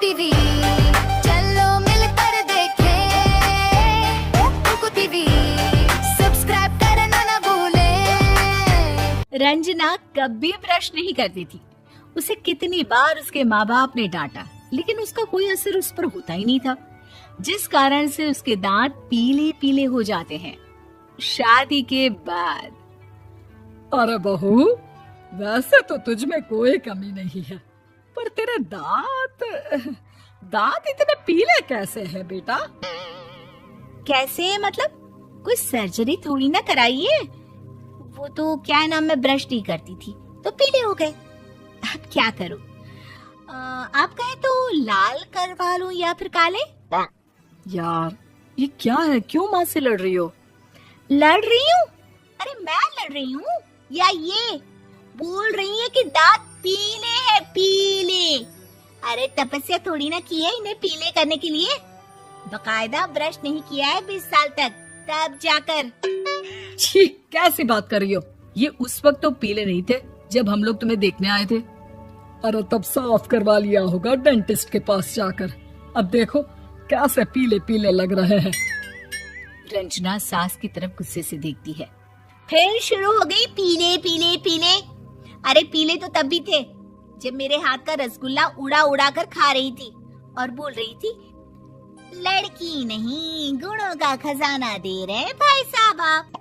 TV चलो मिलकर देखें, कुकु टीवी सब्सक्राइब करना ना भूलें। रंजना कभी ब्रश नहीं करती थी। उसे कितनी बार उसके माँ बाप ने डांटा, लेकिन उसका कोई असर उस पर होता ही नहीं था, जिस कारण से उसके दांत पीले पीले हो जाते हैं। शादी के बाद अरे बहू, वैसे तो तुझ में कोई कमी नहीं है, पर तेरे दांत इतने पीले कैसे हैं बेटा? कैसे मतलब? कोई सर्जरी थोड़ी ना कराई है। वो तो क्या नाम, मैं ब्रश नहीं करती थी तो पीले हो गए। अब क्या करूं? आप कहें तो लाल करवा लूं या फिर काले? यार ये क्या है, क्यों माँ से लड़ रही हो? लड़ रही हूँ? अरे मैं लड़ रही हूँ या ये बोल रही है कि दांत पीले हैं, पीले। अरे तपस्या थोड़ी ना की है इन्हें पीले करने के लिए। बकायदा ब्रश नहीं किया है 20 साल तक, तब जाकर। छी, कैसी बात कर रही हो? ये उस वक्त तो पीले नहीं थे जब हम लोग तुम्हें देखने आए थे। अरे तब साफ करवा लिया होगा डेंटिस्ट के पास जाकर। अब देखो कैसे पीले पीले लग रहे हैं। रंजना सास की तरफ गुस्से से देखती है। फिर शुरू हो गई पीले पीले पीले। अरे पीले तो तब भी थे जब मेरे हाथ का रसगुल्ला उड़ा उड़ा कर खा रही थी और बोल रही थी, लड़की नहीं गुणों का खजाना दे रहे भाई साहब आप।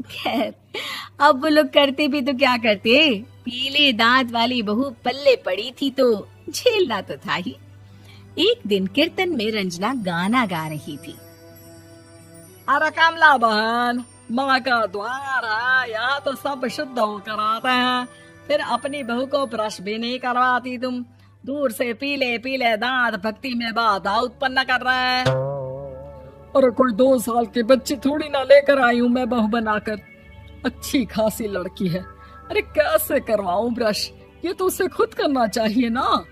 खैर, अब वो लोग करते भी तो क्या करते, पीले दांत वाली बहू पल्ले पड़ी थी तो झेलना तो था ही। एक दिन कीर्तन में रंजना गाना गा रही थी। अरे कमला बहन, माँ का द्वार है, यहाँ तो सब शुद्ध होकर आते हैं, फिर अपनी बहू को ब्रश भी नहीं करवाती तुम। दूर से पीले पीले दांत भक्ति में बाधा उत्पन्न कर रहे हैं। अरे कोई 2 साल के बच्चे थोड़ी ना लेकर आई हूँ मैं बहू बनाकर। अच्छी खासी लड़की है, अरे कैसे करवाऊं ब्रश? ये तो उसे खुद करना चाहिए ना।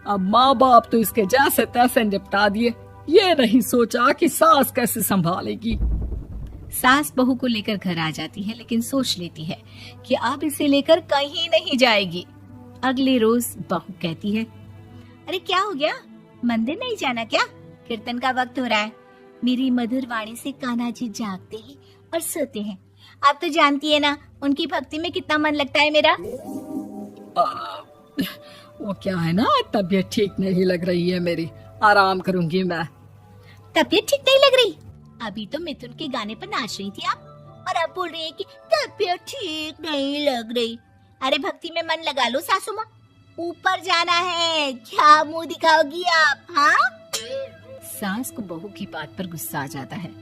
अब माँ बाप तो इसके जैसे तैसे निपटा दिए, ये नहीं सोचा कि सास कैसे संभालेगी। सास बहू को लेकर घर आ जाती है, लेकिन सोच लेती है कि अब इसे लेकर कहीं नहीं जाएगी। अगले रोज बहू कहती है, अरे क्या हो गया, मंदिर नहीं जाना क्या? कीर्तन का वक्त हो रहा है। मेरी मधुर वाणी से कान्हा जी जागते हैं और सोते हैं। आप तो जानती है ना उनकी भक्ति में कितना मन लगता है मेरा। वो क्या है ना, तबीयत ठीक नहीं लग रही है मेरी, आराम करूंगी मैं। तबीयत ठीक नहीं लग रही? अभी तो मिथुन के गाने पर नाच रही थी आप, और अब बोल रही है कि तबीयत ठीक नहीं लग रही। अरे भक्ति में मन लगा लो सासू माँ, ऊपर जाना है, क्या मुंह दिखाओगी आप? हाँ? सास को बहू की बात पर गुस्सा आ जाता है।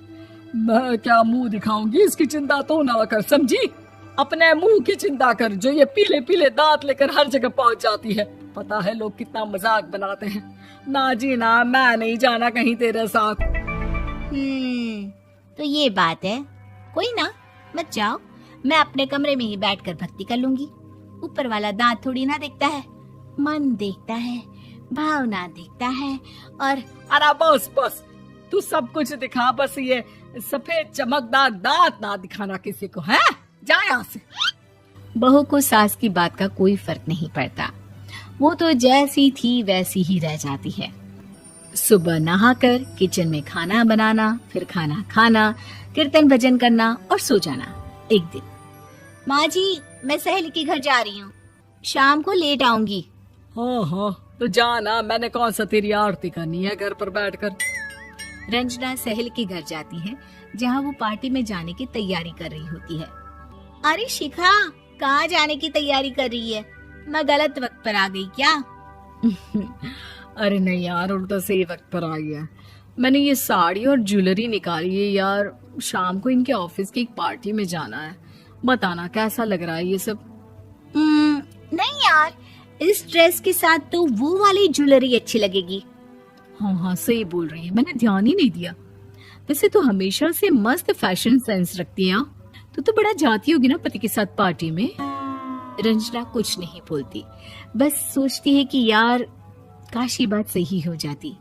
मैं क्या मुंह दिखाऊंगी, इसकी चिंता तो ना कर, समझी? अपने मुंह की चिंता कर, जो ये पीले पीले दांत लेकर हर जगह पहुंच जाती है। पता है लोग कितना मजाक बनाते हैं। ना जी ना, मैं नहीं जाना कहीं तेरे साथ। तो ये बात है। कोई ना, मत जाओ, मैं अपने कमरे में ही बैठकर भक्ति कर लूंगी। ऊपर वाला दांत थोड़ी ना देखता है, मन देखता है, भावना देखता है। और अरे बस बस, तू सब कुछ दिखा, बस ये सफेद चमकदार दांत ना दिखाना किसी को, है? जा यहाँ से। बहू को सास की बात का कोई फर्क नहीं पड़ता, वो तो जैसी थी वैसी ही रह जाती है। सुबह नहाकर किचन में खाना बनाना, फिर खाना खाना, कीर्तन भजन करना और सो जाना। एक दिन, माँ जी मैं सहेली के घर जा रही हूँ, शाम को लेट आऊंगी। हाँ हाँ, तो जाना, मैंने कौन सा तेरी आरती करनी है घर पर बैठकर। रंजना सहेली के घर जाती है, जहाँ वो पार्टी में जाने की तैयारी कर रही होती है। अरे शिखा, कहाँ जाने की तैयारी कर रही है? मैं गलत वक्त पर आ गई क्या? अरे नहीं यार, उल्टा सही वक्त पर आ गया। मैंने ये साड़ी और ज्वेलरी निकाली है यार, शाम को इनके ऑफिस की एक पार्टी में जाना है। बताना कैसा लग रहा है ये सब? नहीं यार, इस ड्रेस के साथ तो वो वाली ज्वेलरी अच्छी लगेगी। हाँ हाँ सही बोल रही है, मैंने ध्यान ही नहीं दिया। वैसे तो हमेशा से मस्त फैशन सेंस रखती है। तो बड़ा जाती होगी ना पति के साथ पार्टी में। रंजना कुछ नहीं बोलती, बस सोचती है कि यार काश ये बात सही हो जाती।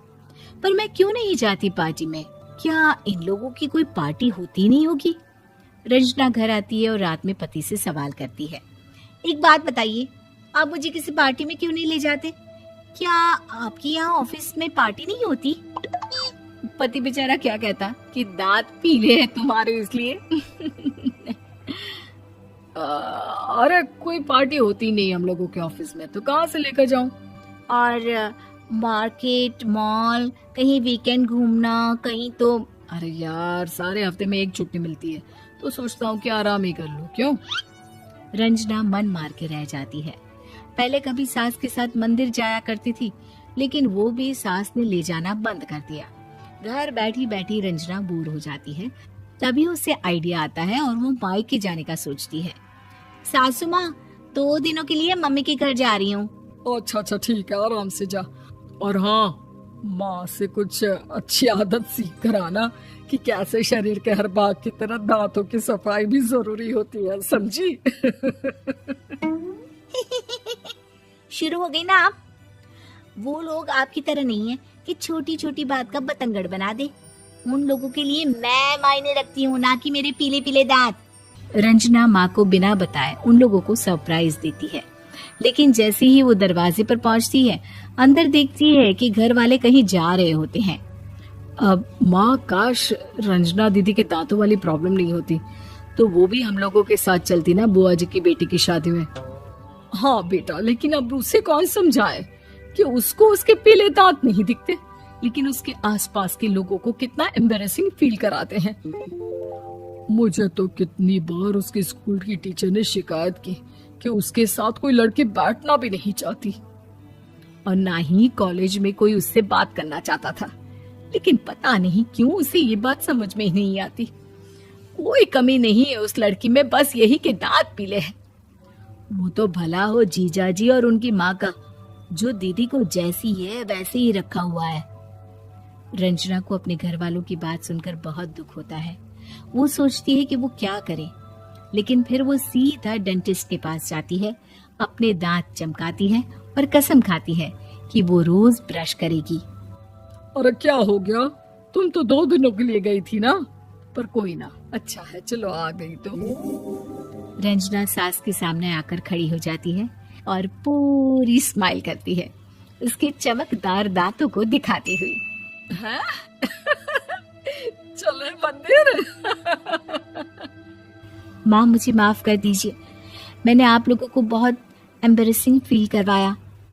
पर मैं क्यों नहीं जाती पार्टी में? क्या इन लोगों की कोई पार्टी होती नहीं होगी? रंजना घर आती है और रात में पति से सवाल करती है, एक बात बताइए, आप मुझे किसी पार्टी में क्यों नहीं ले जाते? क्या आपके यहाँ ऑफिस में पार्टी नहीं होती? पति बेचारा क्या कहता कि दांत पीले हैं तुम्हारे इसलिए। अरे कोई पार्टी होती नहीं हम लोगों के ऑफिस में, तो कहाँ से लेकर जाऊं? और मार्केट, मॉल, कहीं वीकेंड घूमना, कहीं तो। अरे यार, सारे हफ्ते में एक छुट्टी मिलती है, तो सोचता हूँ कि आराम ही कर लूं। क्यों? रंजना मन मार के रह जाती है। पहले कभी सास के साथ मंदिर जाया करती थी, लेकिन वो भी सास ने ले जाना बंद कर दिया। घर बैठी बैठी रंजना बोर हो जाती है। तभी उसे आइडिया आता है और वो मायके जाने का सोचती है। सासू माँ, 2 दिनों के लिए मम्मी के घर जा रही हूँ। अच्छा ठीक है, आराम से जा। और हाँ, माँ से कुछ अच्छी आदत सीख कर आना कि कैसे शरीर के हर भाग की तरह दांतों की सफाई भी जरूरी होती है, समझी? शुरू हो गई ना आप। वो लोग आपकी तरह नहीं है कि छोटी छोटी बात का बतंगड़ बना दे। उन लोगों के लिए मैं मायने रखती हूँ, ना कि मेरे पीले पीले दांत। रंजना माँ को बिना बताए उन लोगों को सरप्राइज देती है, लेकिन जैसे ही वो दरवाजे पर पहुंचती है, अंदर देखती है कि घर वाले कहीं जा रहे होते हैं। अब माँ, काश रंजना दीदी के दांतों वाली प्रॉब्लम नहीं होती, तो वो भी हम लोगों के साथ चलती ना बुआ जी की बेटी की शादी में। हाँ बेटा, लेकिन अब उसे कौन समझाए कि उसको उसके पीले दांत नहीं दिखते, लेकिन उसके आसपास के लोगों को कितना एम्बैरेसिंग फील कराते हैं। मुझे तो कितनी बार उसके स्कूल की टीचर ने शिकायत की कि उसके साथ कोई लड़की बैठना भी नहीं चाहती, और ना ही कॉलेज में कोई उससे बात करना चाहता था। लेकिन पता नहीं क्यों उसे ये बात समझ में ही नहीं आती। कोई कमी नहीं है उस लड़की में, बस यही कि दांत पीले हैं। वो तो भला हो जीजाजी और उनकी माँ का, जो दीदी को जैसी है वैसे ही रखा हुआ है। रंजना को अपने घर वालों की बात सुनकर बहुत दुख होता है। वो सोचती है कि वो क्या करे, लेकिन फिर वो सीधा डेंटिस्ट के पास जाती है, अपने दांत चमकाती है और कसम खाती है कि वो रोज ब्रश करेगी। अरे क्या हो गया? तुम तो 2 दिनों के लिए गई थी ना, पर कोई ना, अच्छा है, चलो आ गई तो। रंजना सास के सामने आकर खड़ी हो जाती है और पूरी स्माइल करती है, उसके चमकदार दांतों को दिखाती हुई। हैं? चले मंदिर। माँ, मुझे माफ कर दीजिए, मैंने आप लोगों को बहुत एम्बैरेसिंग फील करवाया।